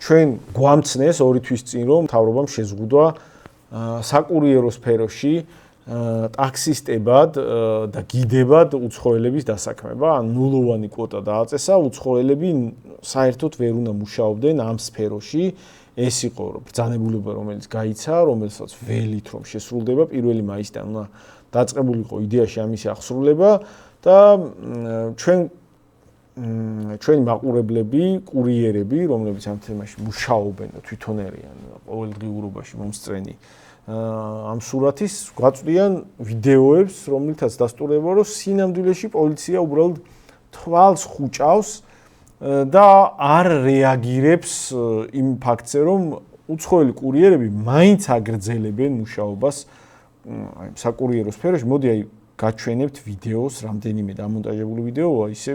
ჩვენ გვამცნეს 2 თვის წინ რომ მთავრობამ შეზღუდვა საკურიერო სფეროში ტაქსისტებად და გიდებად უცხოელების დასაქმება, ან ნულოვანი კვოტა დააწესა, უცხოელები საერთოდ ვერ უნდა მუშაობდნენ ამ სფეროში. ეს იყო ბრძანებულება, რომელიც გაიცა, რომელსაც ველით რომ შესრულდება 1 მაისიდან უნდა დაწყებულიყო იდეაში ამისი აღსრულება და ჩვენი მაყურებლები, კურიერები, რომლებიც ამ თემაში მუშაობენ და თვითონ არიან ყოველდღიურობაში მომსწრენი ამ სურათის გვაწვდიან ვიდეოებს, რომლითაც დასტურდება, რომ სინამდვილეში პოლიცია უბრალოდ თვალს ხუჭავს და არ რეაგირებს იმ ფაქტზე, რომ უცხოელი კურიერები მაინც აგრძელებენ მუშაობას საკურიერო სფეროში. მოდი აი გაჩვენებთ ვიდეოს, რამდენიმე დამონტაჟებული ვიდეოა, ისე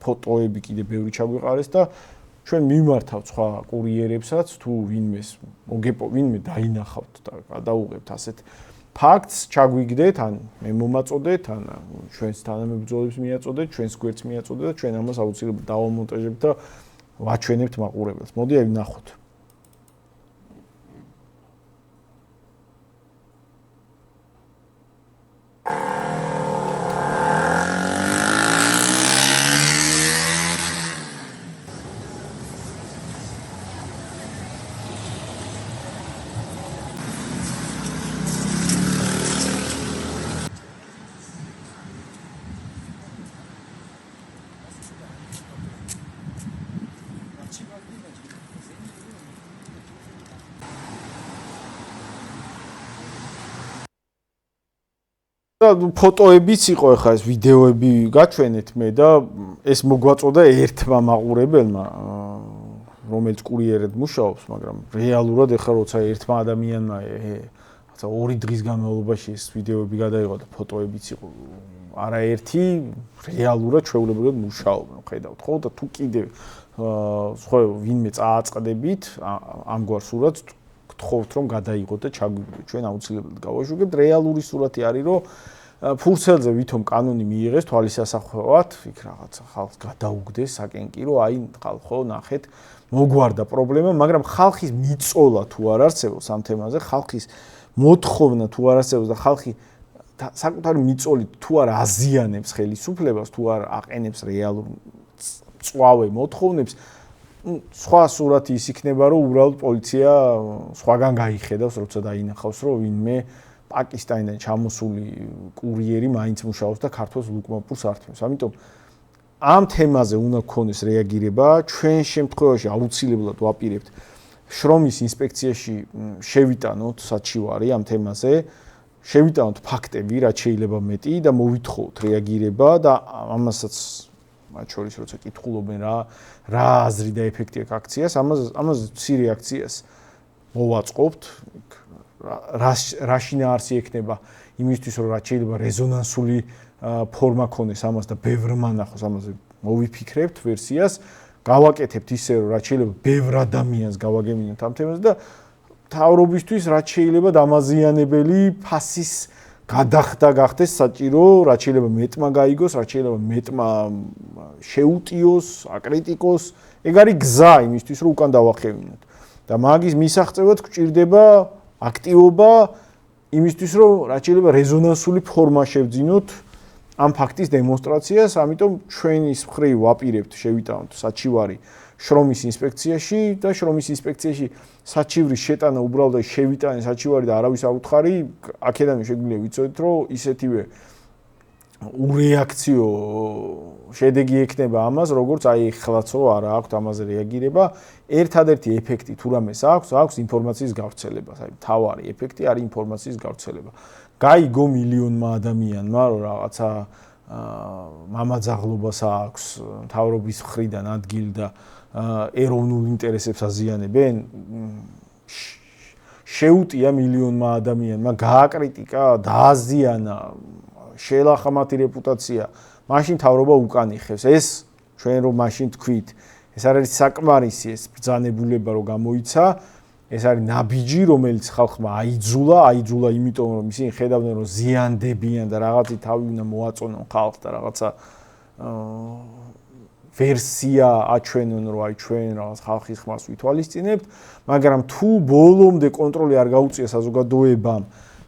ფოტოები კიდე ბევრი ჩაგვიყარეს და ჩვენ მივმართავთ სხვა კურიერებსაც თუ ვინმე დაინახავთ და გადაუღებთ ასეთ ფაქტს, ჩაგვიგდეთ, ან მე მომაწოდეთ, ან ჩვენს თანამებრძოლებს მიაწოდეთ, ჩვენს გვერდს მიაწოდეთ და ჩვენ ამას აუცილებლად დავამონტაჟებთ და ვაჩვენებთ მაყურებელს. მოდი აი ვნახოთ. ფოტოებიც იყო ახლა ეს ვიდეოები გაჩვენეთ მე და ეს მოგვაწოდა ერთმა მაყურებელმა რომელიც კურიერად მუშაობს, მაგრამ რეალურად ახლა როცა ერთმა ადამიანმა რაცა 2 დღის განმავლობაში ეს ვიდეოები გადაიღო და ფოტოებიც იყო არაერთი რეალურად ჩვეულებრივად მუშაობენ, ხედავთ ხო და თუ კიდე სხვა ვინმე წააწყდებით ამგვარ სურათს გთხოვთ რომ გადაიღოთ და ჩაგვიგდოთ. ჩვენ აუცილებლად გავაშვებთ. რეალური სურათი არის რომ ფურცელზე ვითომ კანონი მიიღეს თვალისასახვევად, იქ რაღაცა ხალხს გადაუგდეს საკენკი, რომ აი ხალხო ნახეთ, მოგვარდა პრობლემა, მაგრამ ხალხის მიწოლა თუ არ არსებობს ამ თემაზე, ხალხის მოთხოვნა თუ არ არსებობს და ხალხი საკუთარი მიწოლით თუ არ აზიანებს ხელისუფლებას, თუ არ აყენებს რეალურ წვავე მოთხოვნებს, სხვა სურათი ის იქნება, რომ უბრალოდ პოლიცია სხვაგან გაიხედავს, როცა დაინახავს, რომ ვინმე პაკისტანიდან ჩამოსული კურიერი მაინც მუშაობს და ქართულს ლუკმაპურს ართმევს. ამიტომ ამ თემაზე უნდა გქონდეს რეაგირება. ჩვენ შემთხვევაში აუცილებლად ვაპირებთ შრომის ინსპექციაში შევიტანოთ საჩივარი ამ თემაზე, შევიტანოთ ფაქტები, რაც შეიძლება მეტი და მოვითხოვოთ რეაგირება და ამასაც მათ შორის როცა კითხულობენ რა აზრი და ეფექტი აქვს აქციას, ამაზე მცირე აქციას მოვაწყობთ. რა შინაარსი ექნება იმისთვის, რომ რაც შეიძლება რეზონანსული ფორმა ქონდეს ამას და ბევრმა ნახოს ამაზე მოვიფიქრებთ ვერსიას, გავაკეთებთ ისე, რომ რაც შეიძლება ბევრ ადამიანს გავაგებინოთ ამ თემაზე და მთავრობისთვის რაც შეიძლება დამაზიანებელი ფასის გადახდა გახდეს საჭირო, რაც შეიძლება მეტმა გაიგოს, რაც შეიძლება მეტმა შეუტიოს, აკრიტიკოს. ეგ არის გზა იმისთვის, რომ უკან დავახევინოთ. და მაგის მისაღწევად გვჭირდება აქტივობა იმისთვის, რომ რაც შეიძლება რეზონანსული ფორმა შევძინოთ ამ ფაქტის დემონსტრაციას, ამიტომ ჩვენის მხრივ ვაპირებთ შევიტანოთ საჩივარი შრომის ინსპექციაში და შრომის ინსპექციაში საჩივრის შეტანა უბრალოდ შევიტანე საჩივარი და არავის არ უთხარი, აქედან შეგვიძლია ვიცოდეთ, რომ ისეთივე ურეაქციო შედეგი ექნება ამას, როგორც აი ახლაცო არა აქვს ამაზე რეაგირება. ერთადერთი ეფექტი თუ რამეს აქვს ინფორმაციის გავრცელება. აი მთავარი ეფექტი არის ინფორმაციის გავრცელება. გაიგო მილიონმა ადამიანმა, რომ რაღაცა მამაძაღლობას აქვს მთავრობის მხრიდან ადგილი და ეროვნულ ინტერესებს აზიანებენ. შეუტია მილიონმა ადამიანმა, გააკრიტიკა, დააზიანა, შეელახა მათი რეპუტაცია. მაშინ მთავრობა უკან იხევს. ეს ჩვენ რომ მაშინ თქვით, ეს არის საკმარისი ეს ბრძანებულება რომ გამოიცა, ეს არის ნაბიჯი, რომელიც ხალხმა აიძულა იმიტომ რომ ისინი ხედავდნენ რომ ზიანდებიან და რაღაცი თავი უნდა მოაწონონ ხალხს და რაღაცა ვერსია აჩვენონ, რომ აი ჩვენ რაღაც ხალხის ხმას ვითვალისწინებთ, მაგრამ თუ ბოლომდე კონტროლი არ გაუწია საზოგადოებამ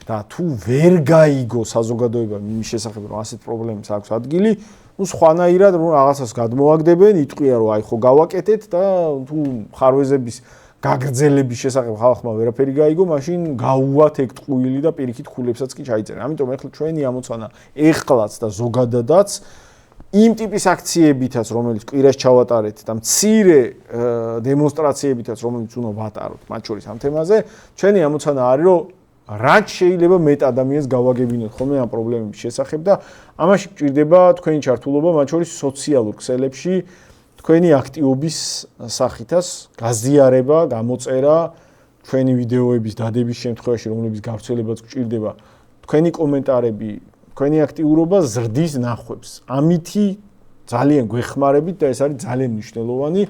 და თუ ვერ გაიგო საზოგადოებამ იმის შესახებ, რომ ასეთ პრობლემებს აქვს ადგილი, ну სხვანაირად რომ რაღაცას გადმოაგდებენ, იტყვია რომ აი ხო გავაკეთეთ და თუ ხარვეზების გაგრძელების შესახებ ხალხმა ვერაფერი გაიგო, მაშინ გაუვათ ეგ ტყუილი და პირიქით ქულებსაც კი ჩაიწერენ. ამიტომ ახლა ჩვენი ამოცანა ეხლაც და ზოგადადაც იმ ტიპის აქციებითაც, რომელიც კვირას ჩავატარეთ და მცირე დემონსტრაციებითაც, რომელიც უნდა ვატაროთ, მათ შორის ამ თემაზე, ჩვენი ამოცანა არის, რომ რაც შეიძლება მეტ ადამიანს გავაგებინოთ ხოლმე ამ პრობლემების შესახებ და ამაში გჭირდება თქვენი ჩართულობა, მათ შორის სოციალურ ქსელებში, თქვენი აქტიობის სახითაც გაზიარება, გამოწერა, თქვენი ვიდეოების დადების შემთხვევაში, რომლების გავრცელებაც გჭირდება, თქვენი კომენტარები, თქვენი აქტიურობა ზრდის ნახვებს. ამითი ძალიან გვეხმარებით და ეს არის ძალიან მნიშვნელოვანი.